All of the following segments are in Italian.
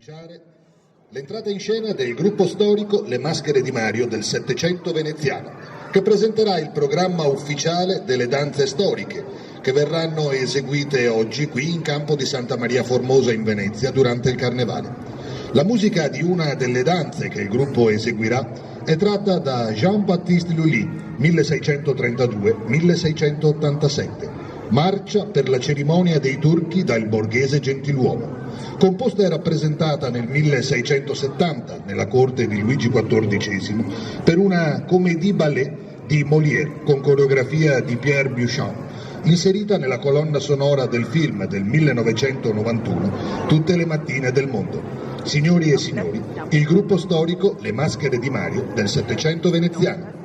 annunciare l'entrata in scena del gruppo storico Le Maschere di Mario del Settecento veneziano, che presenterà il programma ufficiale delle danze storiche che verranno eseguite oggi qui in campo di Santa Maria Formosa in Venezia durante il Carnevale. La musica di una delle danze che il gruppo eseguirà è tratta da Jean-Baptiste Lully, 1632-1687, Marcia per la cerimonia dei turchi dal borghese gentiluomo, composta e rappresentata nel 1670 nella corte di Luigi XIV per una comédie ballet di Molière con coreografia di Pierre Beauchamp, inserita nella colonna sonora del film del 1991 Tutte le mattine del mondo. Signori e signori, il gruppo storico Le Maschere di Mario del Settecento veneziano.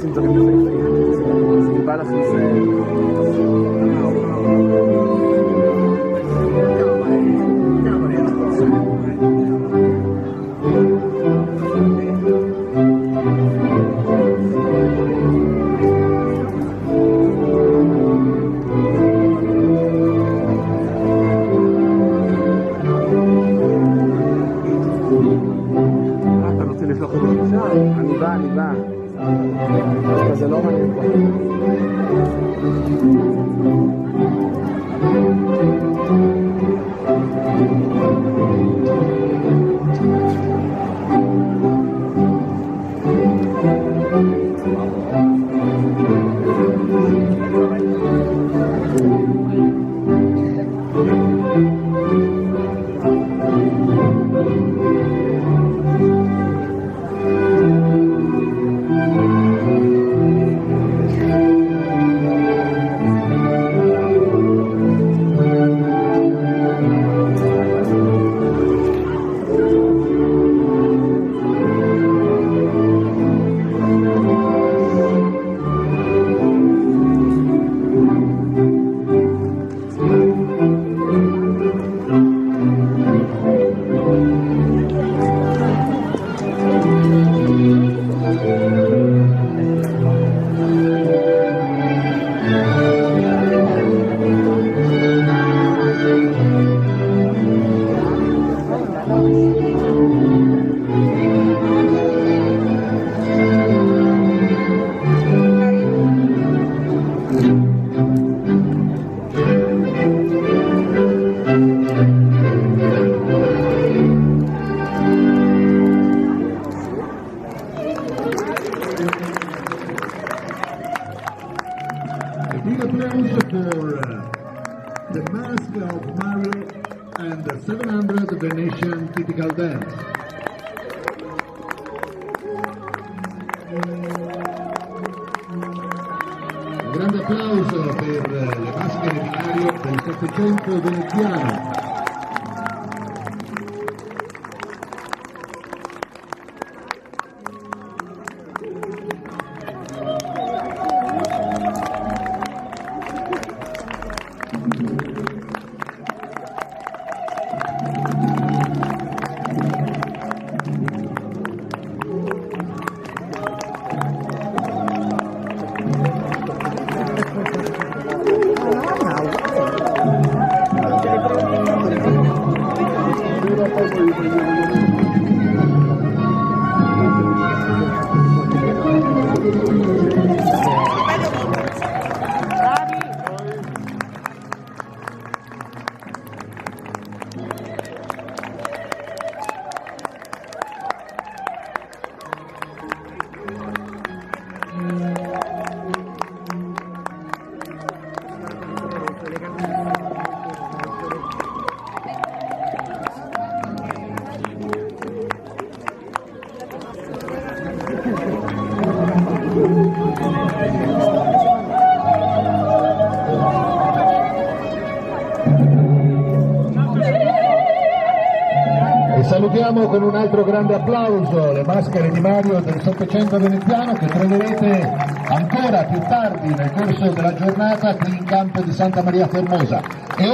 sento che mi balla sul serio. Mi va. Casaloma Big applause for the mask of Mario and the 700 Venetian typical dance. Un grande applauso per le maschere di Mario del 700 veneziano. E salutiamo con un altro grande applauso le maschere di Mario del 700 veneziano che troverete ancora più tardi nel corso della giornata qui in campo di Santa Maria Formosa.